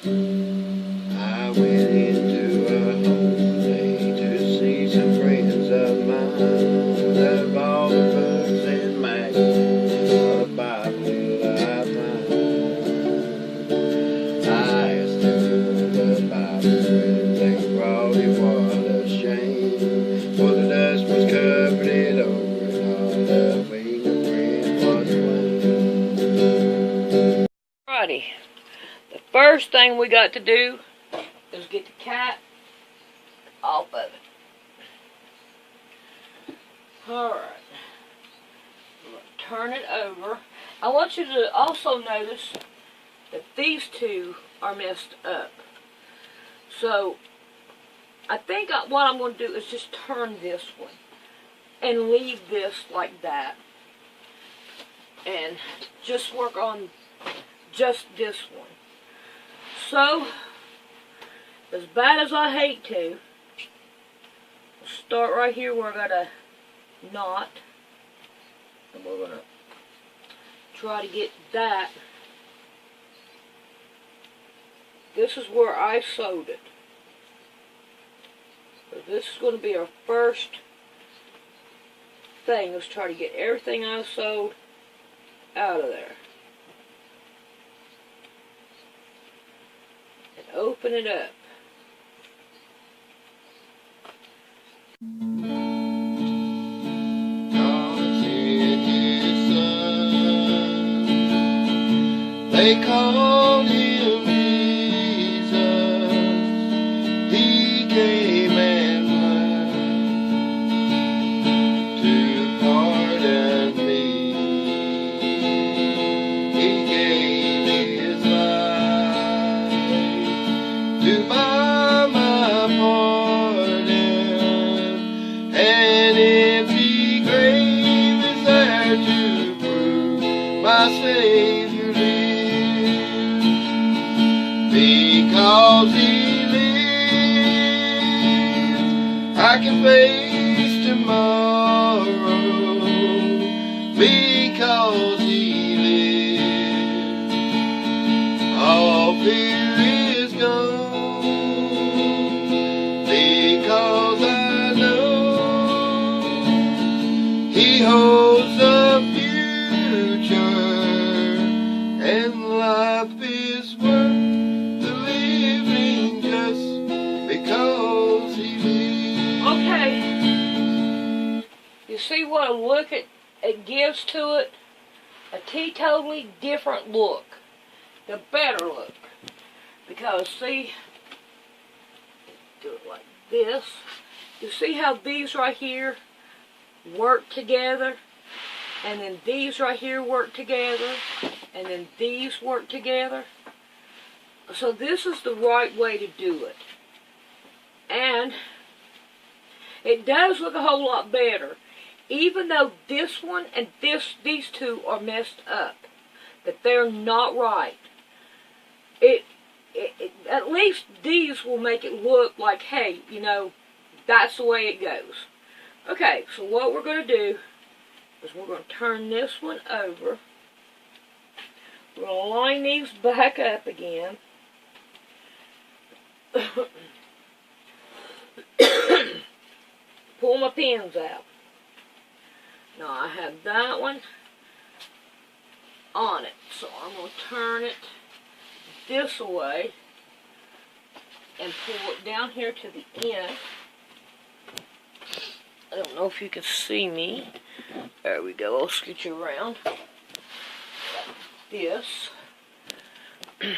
I went into a home today to see some friends of mine. Of all the books and magazines, a Bible I find. I asked them for the Bible when they brought it, what a shame. For the dust was covered it over and all the fingerprint was plain. Alrighty. The first thing we got to do is get the cat off of it. Alright. We're going to turn it over. I want you to also notice that these two are messed up. So, I think what I'm going to do is just turn this one and leave this like that. And just work on just this one. So, as bad as I hate to, start right here where I got a knot, and we're going to try to get that. This is where I sewed it. So this is going to be our first thing. Let's try to get everything I sewed out of there. Open it up. They called him Jesus. He came and learned to pardon me. He gave his life to buy my pardon. An empty grave is there to prove my Savior lives. Because he lives, I can face tomorrow. Because he lives, all fear is gone. Because I know he holds the future, and life is worth because he lives. Okay. You see what a look it gives to it? A totally different look. The better look. Because see, do it like this. You see how these right here work together? And then these right here work together. And then these work together. So this is the right way to do it. And it does look a whole lot better. Even though this one and these two are messed up. That they're not right. At least these will make it look like, hey, you know, that's the way it goes. Okay, so what we're going to do is we're going to turn this one over. We're going to line these back up again. Pull my pins out. Now I have that one on it. So I'm going to turn it this way and pull it down here to the end. I don't know if you can see me. There we go. I'll scoot you around. Like this. Okay,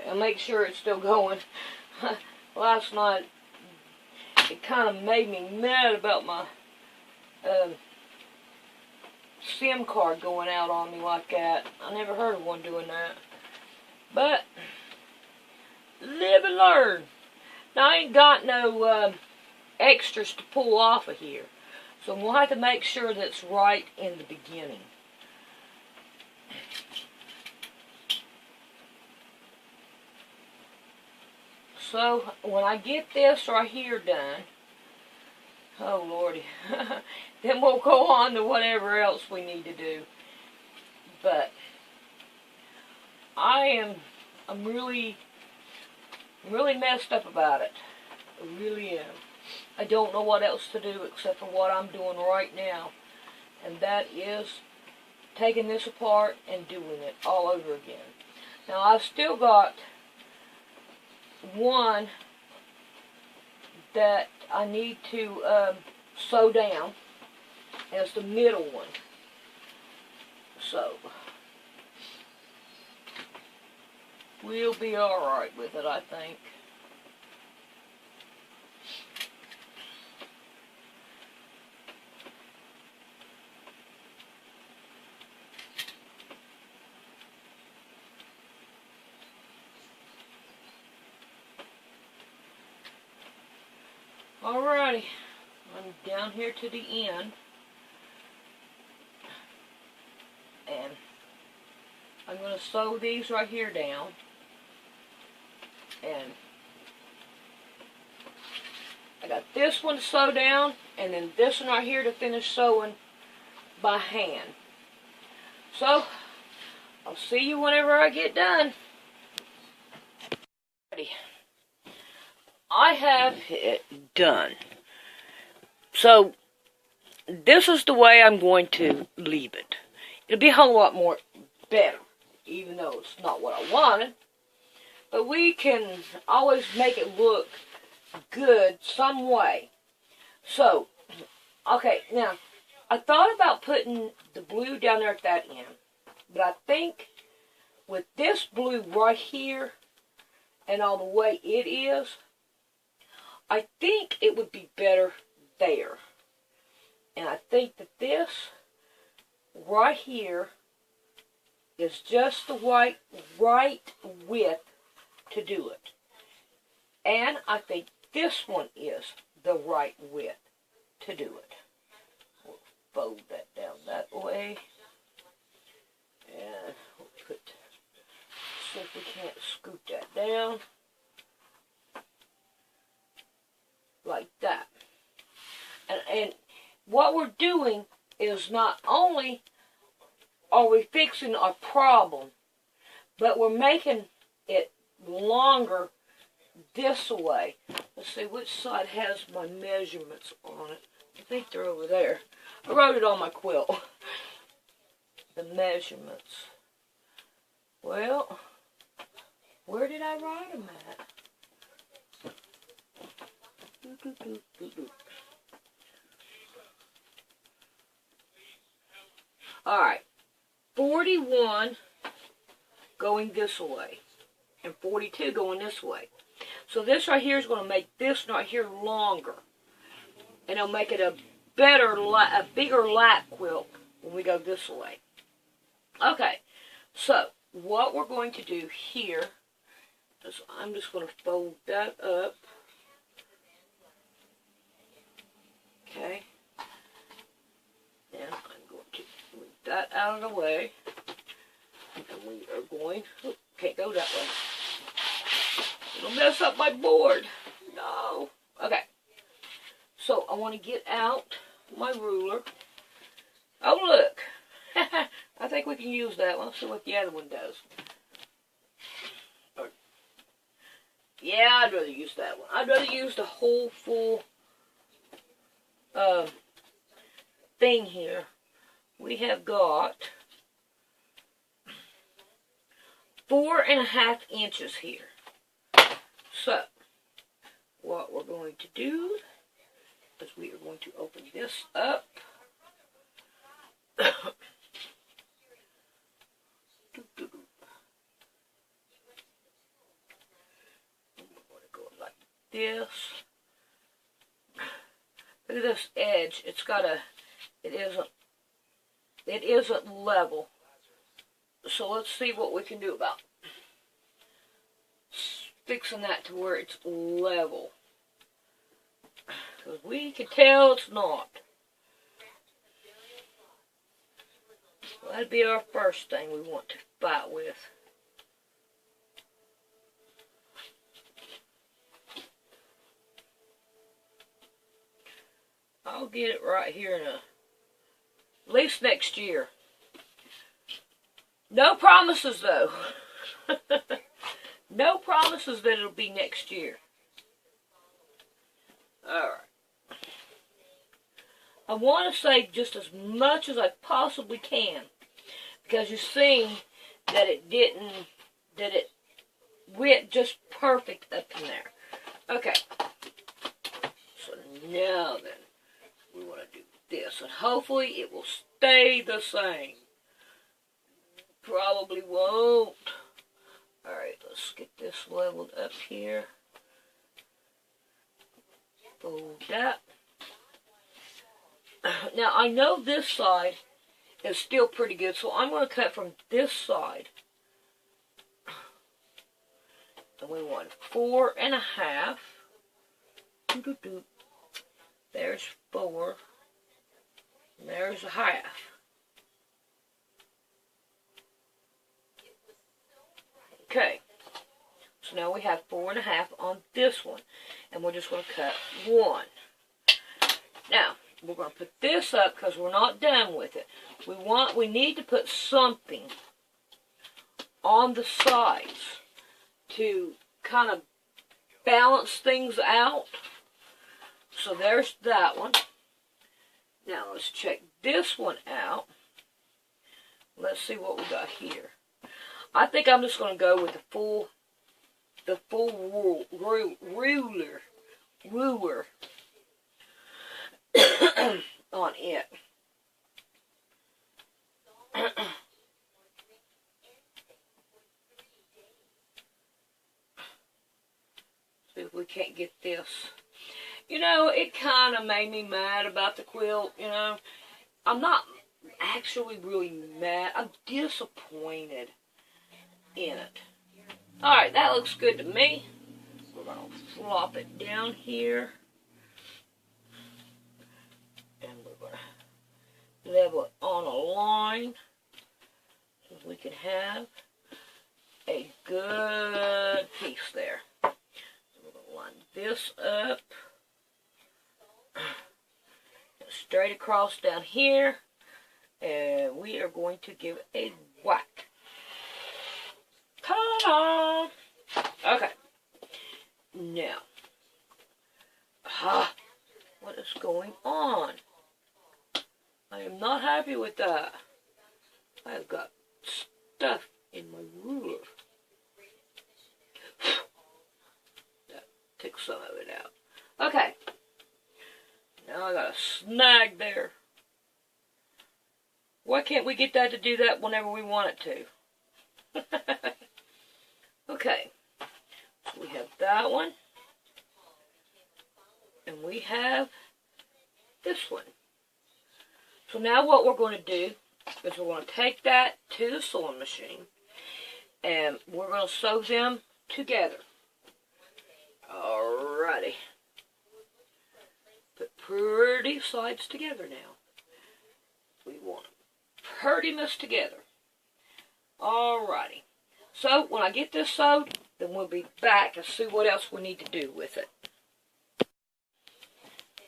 I'll make sure it's still going. Last night, it kind of made me mad about my SIM card going out on me like that. I never heard of one doing that. But, live and learn. Now, I ain't got no extras to pull off of here. So we'll have to make sure that's right in the beginning. So, when I get this right here done, oh lordy, then we'll go on to whatever else we need to do. But, I'm really messed up about it. I really am. I don't know what else to do except for what I'm doing right now. And that is taking this apart and doing it all over again. Now I've still got one that I need to sew down as the middle one. So we'll be alright with it, I think. Alrighty, I'm down here to the end, and I'm going to sew these right here down, and I got this one to sew down, and then this one right here to finish sewing by hand. So, I'll see you whenever I get done. Ready. I have it done. So, this is the way I'm going to leave it. It'll be a whole lot more better, even though it's not what I wanted. But we can always make it look good some way. So, okay, now, I thought about putting the blue down there at that end. But I think with this blue right here and all the way it is, I think it would be better there. And I think that this right here is just the right width to do it. And I think this one is the right width to do it. We'll fold that down that way. And we'll see if we can't scoop that down. Like that. And what we're doing is not only are we fixing our problem, but we're making it longer this way. Let's see which side has my measurements on it. I think they're over there. I wrote it on my quilt. The measurements. Well, where did I write them at? Alright, 41 going this way, and 42 going this way. So this right here is going to make this right here longer, and it'll make it a bigger lap quilt when we go this way. Okay, so what we're going to do here is I'm just going to fold that up. Okay, and I'm going to move that out of the way, and we are going, oh, can't go that way, it'll mess up my board, no, okay, so I want to get out my ruler, oh look, I think we can use that one, let's see what the other one does, yeah, I'd rather use that one, I'd rather use the whole full thing here. We have got 4.5 inches here. So, what we're going to do is we are going to open this up. And we're going to go like this. Look at this edge. It's got a, it isn't level. So let's see what we can do about fixing that to where it's level. Because we can tell it's not. So that'd be our first thing we want to fight with. I'll get it right here in at least next year. No promises though. No promises that it'll be next year. Alright. I want to save just as much as I possibly can. Because you've seen that it went just perfect up in there. Okay. So now then, we want to do this. And hopefully it will stay the same. Probably won't. Alright, let's get this leveled up here. Fold that. Now, I know this side is still pretty good, so I'm going to cut from this side. And we want 4.5. There's 4. And there's a half. Okay. So now we have 4.5 on this one. And we're just going to cut 1. Now, we're going to put this up because we're not done with it. We need to put something on the sides to kind of balance things out. So there's that one. Now let's check this one out. Let's see what we got here. I think I'm just going to go with the full ruler on it. See if we can't get this. You know, it kind of made me mad about the quilt, you know. I'm not actually really mad. I'm disappointed in it. Alright, that looks good to me. We're going to flop it down here. And we're going to level it on a line. So we can have a good piece there. We're going to line this up. Straight across down here. And we are going to give it a whack. Ta-da! Okay. Now. What is going on? I am not happy with that. I've got stuff in my ruler. That took some of it out. Okay. Now I got a snag there. Why can't we get that to do that whenever we want it to? Okay. So we have that one. And we have this one. So now what we're going to do is we're going to take that to the sewing machine. And we're going to sew them together. Alrighty. Put pretty sides together now. We want them pretty much together. Alrighty. So when I get this sewed, then we'll be back and see what else we need to do with it.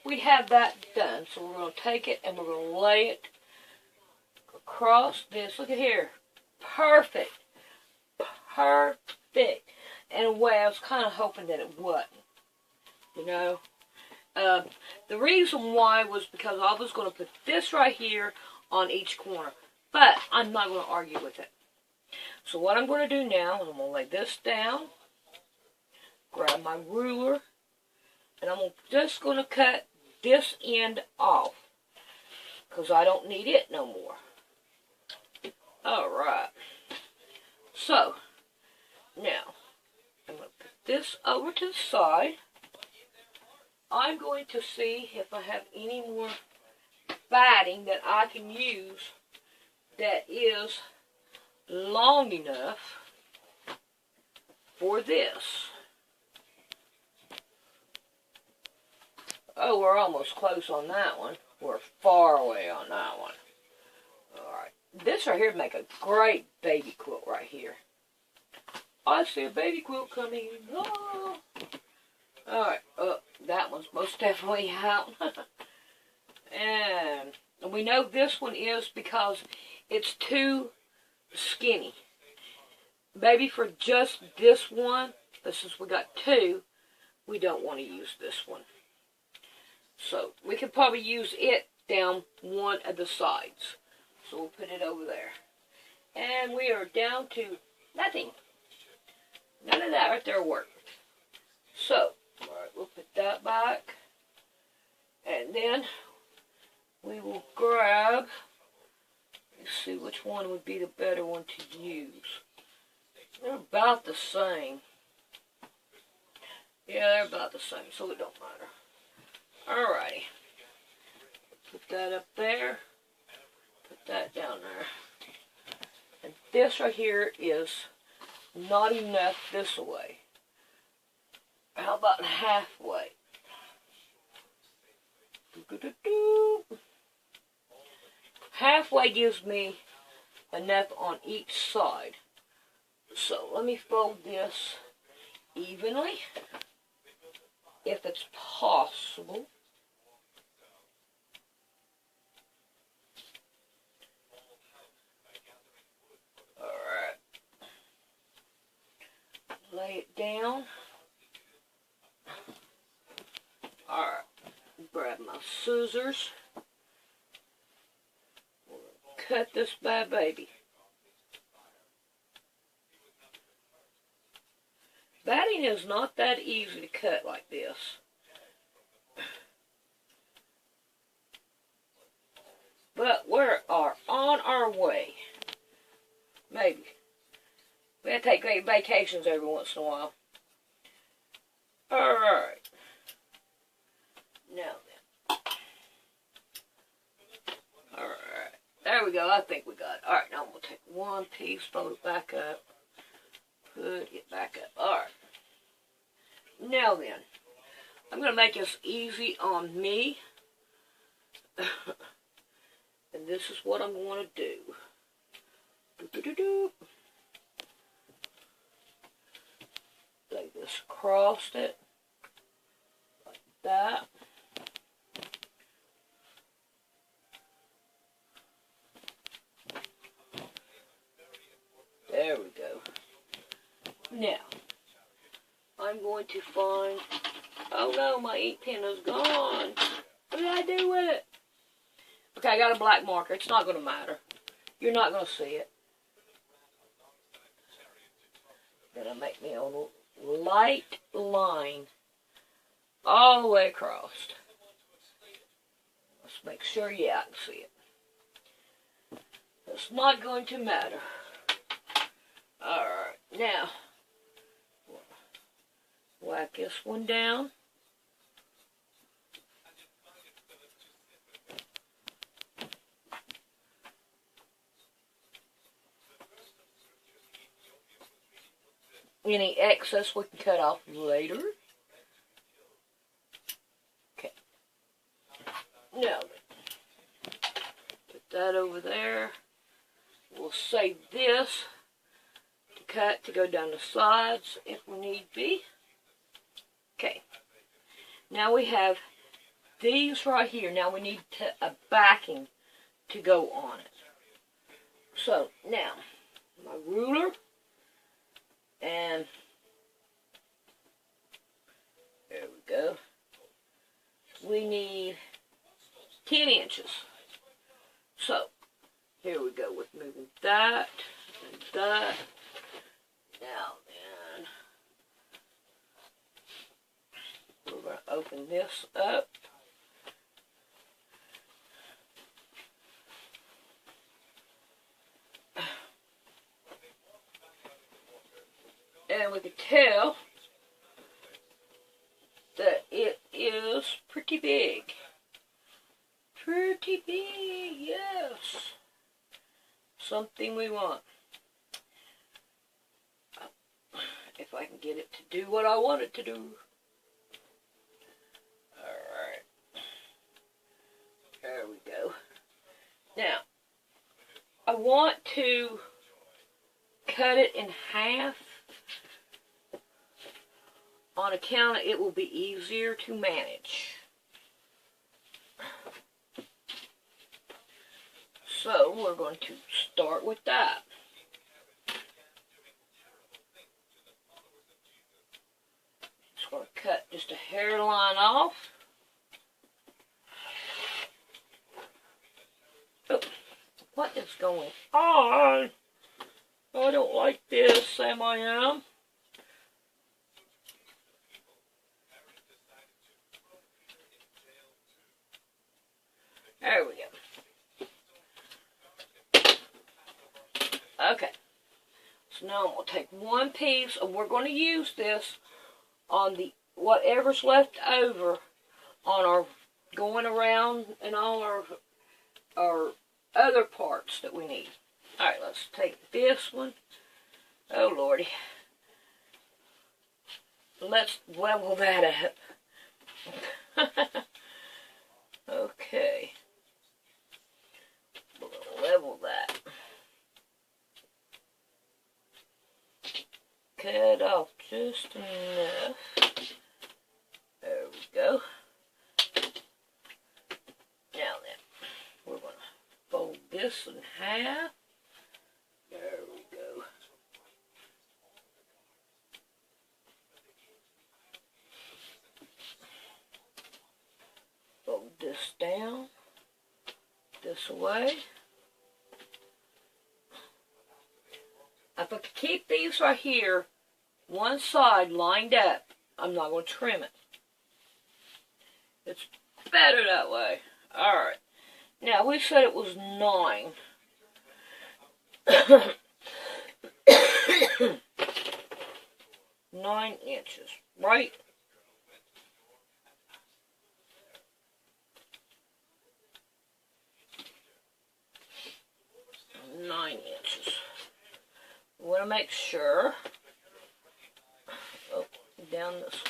We have that done, so we're going to take it and we're going to lay it across this. Look at here. Perfect. Perfect. In a way, I was kind of hoping that it wasn't. You know? The reason why was because I was going to put this right here on each corner. But I'm not going to argue with it. So what I'm going to do now is I'm going to lay this down. Grab my ruler. And I'm just going to cut this end off. Because I don't need it no more. Alright. So, now, I'm going to put this over to the side. I'm going to see if I have any more batting that I can use that is long enough for this. Oh, we're almost close on that one. We're far away on that one. Alright. This right here would make a great baby quilt right here. I see a baby quilt coming. Oh. Alright. That one's most definitely out. And we know this one is because it's too skinny. maybe for just this one, but since we got two, we don't want to use this one. So we could probably use it down one of the sides. So we'll put it over there. And we are down to nothing. None of that right there worked. So, alright, we'll put that back. And then we will grab, let's see which one would be the better one to use. They're about the same. Yeah, they're about the same, so it don't matter. Alrighty. Put that up there. Put that down there. And this right here is not enough this way. How about halfway? Halfway gives me enough on each side. So let me fold this evenly, if it's possible. Alright. Lay it down. Alright. Grab my scissors. Cut this bad baby. Batting is not that easy to cut like this. But we are on our way. Maybe. We have to take vacations every once in a while. Alright. Now then. Alright. There we go. I think we got it. Alright, now we'll take one piece, fold it back up. Put it back up. Alright. Now then. I'm going to make this easy on me. And this is what I'm going to do. Lay this across it. Like that. There we go. Now, I'm going to find... Oh no, my ink pen is gone. What did I do with it? Okay, I got a black marker. It's not going to matter. You're not going to see it. Gonna make me a light line all the way across. Let's make sure, yeah, I can see it. It's not going to matter. Alright, now, whack this one down. Any excess we can cut off later. Okay. Now, put that over there. We'll save this to cut to go down the sides if we need be. Okay. Now we have these right here. Now we need a backing to go on it. So, now, my ruler. And there we go. We need 10 inches. So, here we go with moving that and that. Now then, we're going to open this up. And we can tell that it is pretty big. Pretty big, yes. Something we want. If I can get it to do what I want it to do. Alright. There we go. Now, I want to cut it in half. On account of it will be easier to manage. So we're going to start with that. just a hairline off. Oh, what is going on? I don't like this, Sam I am. There we go. Okay. So now I'm going to take one piece, and we're going to use this on the whatever's left over on our going around and all our other parts that we need. Alright, let's take this one. Oh, Lordy. Let's level that up. Okay. We're going to level that. Cut off just enough. There we go. Now then, we're going to fold this in half. There we go. Fold this down, this way. If I could keep these right here, one side lined up, I'm not going to trim it. It's better that way. Alright. Now, we said it was 9. 9 inches, right? Nine inches. I want to make sure. Oh, down this.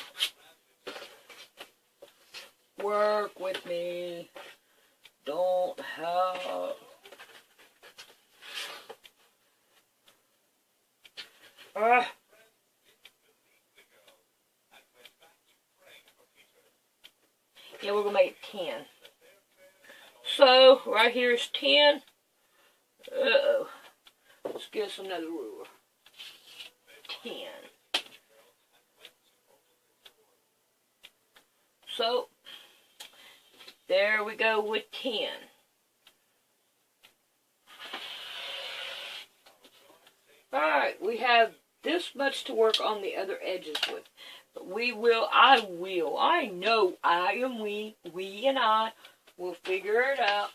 Work with me. Don't have. Yeah, we're going to make it 10. So, right here is 10. Uh-oh. Let's get us another ruler. 10. So, there we go with 10. Alright, we have this much to work on the other edges with. But I know we and I will figure it out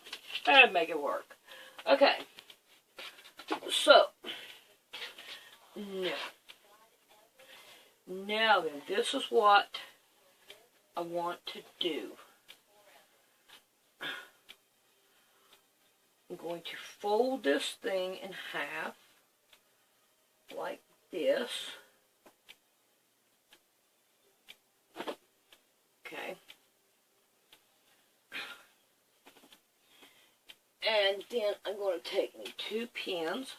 and make it work. Okay. So, now then, this is what I want to do. I'm going to fold this thing in half, like this. Okay. And then I'm going to take me 2 pins.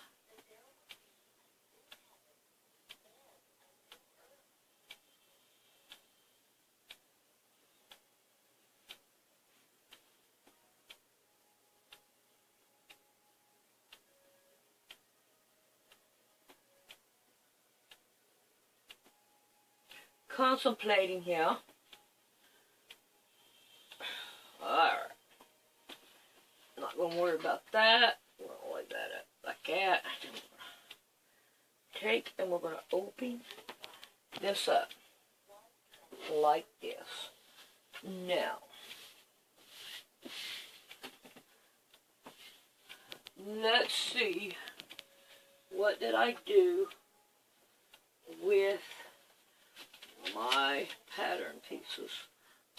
Contemplating here. Alright. Not going to worry about that. We're going to lay that up like that. Take and we're going to open this up like this. Now, let's see, what did I do with my pattern pieces?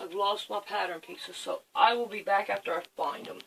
I've lost my pattern pieces, so I will be back after I find them.